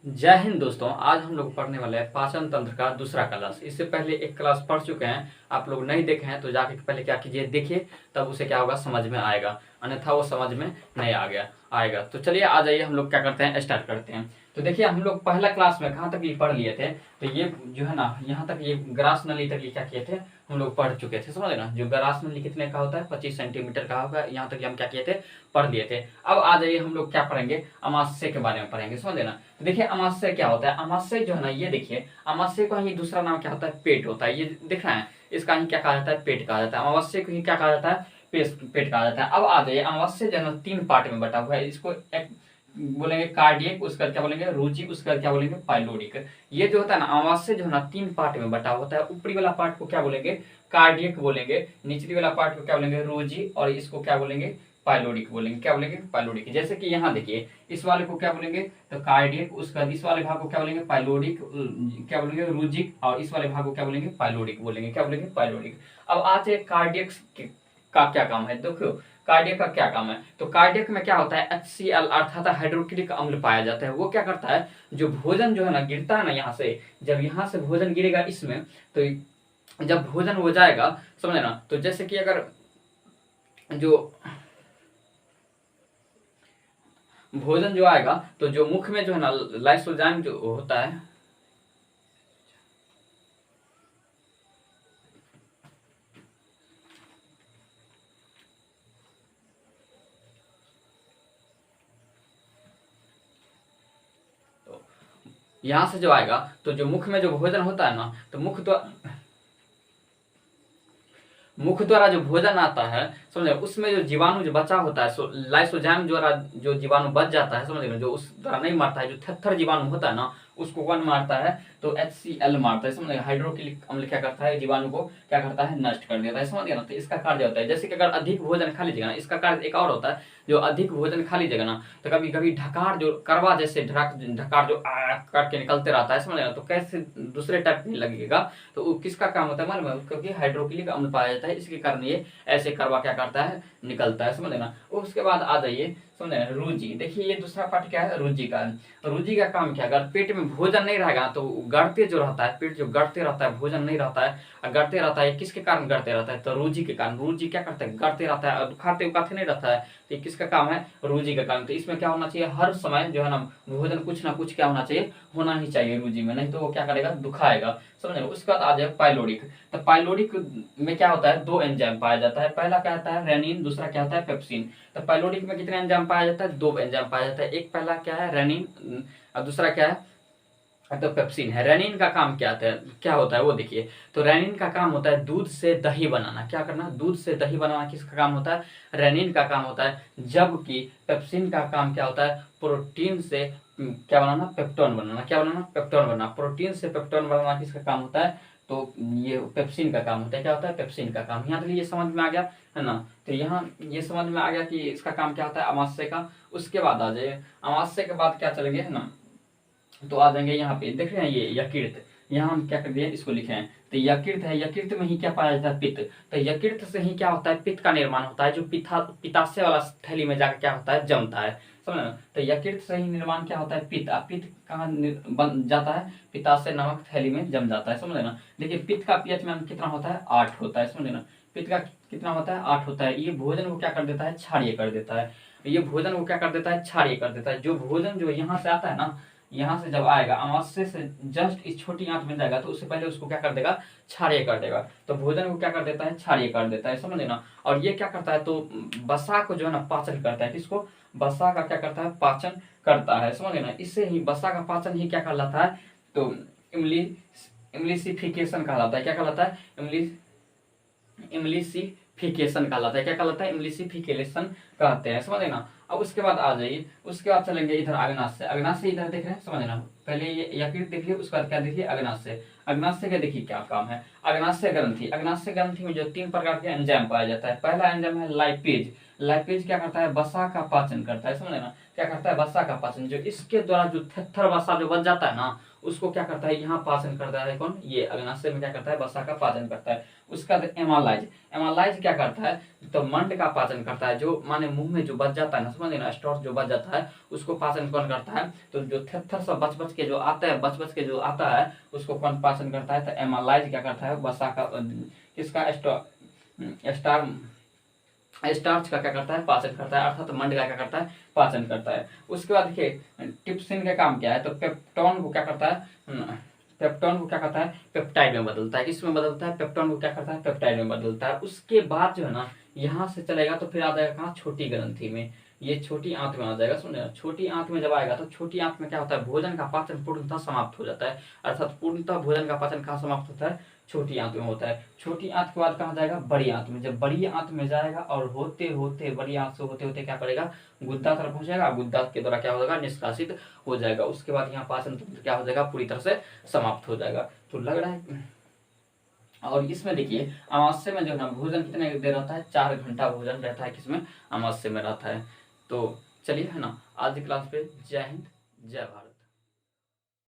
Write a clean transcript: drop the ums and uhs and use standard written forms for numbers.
जय हिंद दोस्तों। आज हम लोग पढ़ने वाले हैं पाचन तंत्र का दूसरा क्लास। इससे पहले एक क्लास पढ़ चुके हैं, आप लोग नहीं देखे हैं तो जाके पहले क्या कीजिए, देखिए, तब उसे क्या होगा, समझ में आएगा, अन्यथा वो समझ में नहीं आएगा। तो चलिए आ जाइए, हम लोग क्या करते हैं, स्टार्ट करते हैं। तो देखिए, हम लोग पहला क्लास में कहाँ तक ये पढ़ लिए थे। तो ये जो है ना, यहाँ तक ये ग्रास नली तक ये क्या किए थे, हम लोग पढ़ चुके थे, समझ ना। जो ग्रास नली कितने का होता है, 25 सेंटीमीटर का होगा, यहाँ तक हम क्या किए थे, पढ़ लिए थे। अब आ जाइए, हम लोग क्या पढ़ेंगे, अमाशय के बारे में पढ़ेंगे, समझ ना। तो देखिए, अमाशय क्या होता है। अमाशय जो है ना, ये देखिए, अमाशय का ही दूसरा नाम क्या होता है, पेट होता है। ये दिख रहा है, इसका ही क्या कहा जाता है, पेट कहा जाता है। अमावस्या को ही क्या कहा जाता है, पेट कहा जाता है। अब आ जाइए, अमावस्या जो है ना, 3 पार्ट में बटा हुआ है। इसको एक बोलेंगे कार्डियक, उसका क्या बोलेंगे रुचि, उसका क्या बोलेंगे पाइलोडिक। ये जो होता है ना, अमावस्या जो है ना, 3 पार्ट में बटा होता है। ऊपरी वाला पार्ट को क्या बोलेंगे, कार्डियक बोलेंगे। निचली वाला पार्ट को क्या बोलेंगे, रोजी, और इसको क्या बोलेंगे, पाइलोडिक बोलेंगे। क्या बोलेंगे, पाइलोडिक। जैसे कि यहाँ देखिए, इस वाले को क्या बोलेंगे, तो कार्डियक, उसका इस वाले भाग को क्या बोलेंगे, पाइलोडिक, क्या बोलेंगे रुजिक, और इस वाले भाग को क्या बोलेंगे, पाइलोडिक बोलेंगे। क्या बोलेंगे, पाइलोडिक। अब आज कार्डियक का क्या काम है, देखो कार्डियक का क्या काम है। तो कार्डियक में क्या होता है, HCl अर्थात हाइड्रोक्लोरिक अम्ल पाया जाता है। वो क्या करता है, जो भोजन जो है ना गिरता है ना यहाँ से, जब यहाँ से भोजन गिरेगा इसमें, तो जब भोजन हो जाएगा, समझे ना, तो जैसे कि अगर जो भोजन जो आएगा, तो जो मुख में जो है ना, लाइसोजाइम जो होता है, यहां से जो आएगा, तो जो मुख में जो भोजन होता है ना, तो मुख द्वारा जो भोजन आता है, समझे, उसमें जो जीवाणु जो बचा होता है, लाइसोजाइम द्वारा जो जीवाणु बच जाता है, समझे, जो उस द्वारा नहीं मारता है, जो थर जीवाणु होता है ना, उसको कौन मारता है, तो HCl मारता है, समझे। हाइड्रोक्लोरिक अम्ल क्या करता है, जीवाणु को क्या करता है, नष्ट कर देता है, समझ गया ना। तो इसका कार्य होता है, जैसे कि अगर अधिक भोजन खा लीजिएगा ना, इसका कार्य एक और होता है, जो अधिक भोजन खा लीजिएगा ना, तो कभी कभी ढकार जो करवा जैसे ढकार जो करके निकलते रहता है, समझ गया, तो कैसे दूसरे टाइप में लगेगा, तो वो किसका काम होता है मालूम है, क्योंकि हाइड्रोक्लोरिक अम्ल पाया जाता है, इसके कारण ये ऐसे करवा क्या करता है, निकलता है, समझ लेना। उसके बाद आ जाइए, समझ लेना, रुचि। देखिए, ये दूसरा पार्ट क्या है, रुचि का। रुचि का काम क्या है, अगर पेट में भोजन नहीं रहेगा तो गड़ते जो रहता है, पेट जो गड़ते रहता है, भोजन नहीं रहता है, गड़ते रहता है, किसके कारण गड़ते रहता है, तो रुचि के कारण। रुचि क्या करता है, गड़ते रहता है, और खाते उखाते नहीं रहता है, तो किसका काम है, रुचि का काम। तो इसमें क्या होना चाहिए, हर समय जो है ना, भोजन कुछ ना कुछ क्या होना चाहिए, होना ही चाहिए रुचि में, नहीं तो वो क्या करेगा, दुखाएगा, समझ। उसके बाद आ जाए पाइलोडिक। तो पाइलोडिक में क्या होता है, 2 एंजाइम पाया जाता है। पहला क्या होता है, रेनिन, दूसरा क्या होता है, पेप्सिन। तो पाइलोडिक में कितने एंजाइम पाया जाता है, 2 एंजाइम पाया जाता है। एक पहला क्या है, रेनिन, और दूसरा क्या है, तो पेप्सिन है। रेनिन का काम क्या होता है वो देखिए। तो रेनिन का काम होता है दूध से दही बनाना। क्या करना, दूध से दही बनाना किसका काम होता है, रेनिन का काम होता है। जबकि पेप्सिन का काम क्या होता है, प्रोटीन से क्या बनाना, पेप्टोन बनाना। क्या बनाना, पेप्टोन बनाना। प्रोटीन से पेप्टोन बनाना किसका काम होता है, तो ये पेप्सिन का काम होता है। क्या होता है, पेप्सिन का काम। यहाँ तक ये समझ में आ गया है ना। तो यहाँ ये समझ में आ गया कि इसका काम क्या होता है, अमाशय का। उसके बाद आ जाए, अमाशय के बाद क्या चलेंगे, है ना, तो आ जाएंगे यहाँ पे, देख रहे हैं ये यकृत। यहाँ हम क्या कर दिए, इसको लिखे हैं, तो यकृत है। यकृत में ही क्या पाया जाता है, पित्त। तो यकृत से ही क्या होता है, पित्त का निर्माण होता है, जो पित्ताशय वाला थैली में जाकर क्या होता है, जमता है, समझ ना। तो यकृत से ही निर्माण क्या होता है, पित्त। पित्त कहाँ बन जाता है, पित्ताशय नामक थैली में जम जाता है, समझ ना। देखिए, पित्त का पीएच मान कितना होता है, 8 होता है, समझ ना। पित्त का कितना होता है, 8 होता है। ये भोजन को क्या कर देता है, क्षारीय कर देता है। ये भोजन को क्या कर देता है, क्षारीय कर देता है। जो भोजन जो यहाँ से आता है ना, यहाँ से जब आएगा, अमाशय से जस्ट इस छोटी आंत में जाएगा, तो उससे पहले उसको क्या कर देगा, क्षारीय कर देगा। तो भोजन को क्या कर देता है, क्षारीय कर देता है, समझ लेना। और ये क्या करता है, तो वसा को जो है ना, पाचन करता है। किसको, वसा का क्या करता है, पाचन करता है, समझ लेना। इससे ही वसा का पाचन ही क्या कहलाता है, तो इम्लिसिफिकेशन कहलाता है। क्या कहलाता है, इम्लिसिफिकेशन कहलाता है। क्या कहलाता है, इम्लिसिफिकेशन कहते हैं, समझ लेना। अब उसके बाद आ जाइए, उसके बाद चलेंगे इधर अग्नाशय। अग्नाशय इधर देख रहे हैं, समझ लेना। पहले ये यकृत देख लिया, उसके बाद क्या देखिए, अग्नाशय। अग्नाशय का देखिए क्या काम है, अग्नाशय ग्रंथि। अग्नाशय ग्रंथि में जो 3 प्रकार के एंजाइम पाया जाता है। पहला एंजाइम है लाइपेज। लाइपेज क्या करता है, वसा का पाचन करता है, समझ लेना। क्या करता है, वसा का पाचन, जो इसके द्वारा जो थेथर वसा जो बच जाता है ना, उसको क्या करता है, यहाँ पाचन करता है कौन, ये अग्नाशय में क्या करता है, वसा का पाचन करता है। उसका एमालाइज, एमालाइज क्या करता है, तो मंड का पाचन करता है, जो माने मुंह में जो बच जाता है ना, समझ ना, स्टोर जो बच जाता है उसको पाचन कौन करता है, तो जो थेथर सब बच बच के जो आता है, बच बच के जो आता है उसको कौन पाचन करता है, तो एमालाइज क्या करता है, वसा का, किसका, स्टार, स्टार्च का क्या करता है, पाचन करता है, अर्थात मंड का क्या करता है, पाचन करता है। उसके बाद देखिए टिप्सिन का काम क्या है, तो पेप्टोन को क्या करता है, पेप्टोन को क्या करता है, पेप्टाइड में बदलता है। किसमें बदलता है, पेप्टोन को क्या करता है, पेप्टाइड में बदलता है। उसके बाद जो है ना, यहाँ से चलेगा तो फिर आ जाएगा कहाँ, छोटी ग्रंथि में, ये छोटी आंत में आ जाएगा। सुनिए, छोटी आंत में जब आएगा तो छोटी आंत में क्या होता है, भोजन का पाचन पूर्णतः समाप्त हो जाता है, अर्थात पूर्णतः भोजन का पाचन कहाँ समाप्त होता है, छोटी आंत में होता है। छोटी आंत के बाद कहाँ जाएगा, बड़ी आंत में। जब बड़ी आंत में जाएगा और होते होते बड़ी आंत से होते होते क्या करेगा, गुद्दा तक पहुंचेगा, गुद्दा के द्वारा क्या होगा, निष्कासित हो जाएगा। उसके बाद यहाँ पाचन तंत्र क्या हो जाएगा, पूरी तरह से समाप्त हो जाएगा। तो लग रहा है, और इसमें देखिए अमावस्या में जो है ना, भोजन कितने देर रहता है, 4 घंटा भोजन रहता है, किसमें, अमावस्या में रहता है। तो चलिए है ना, आज की क्लास पे जय हिंद, जय भारत।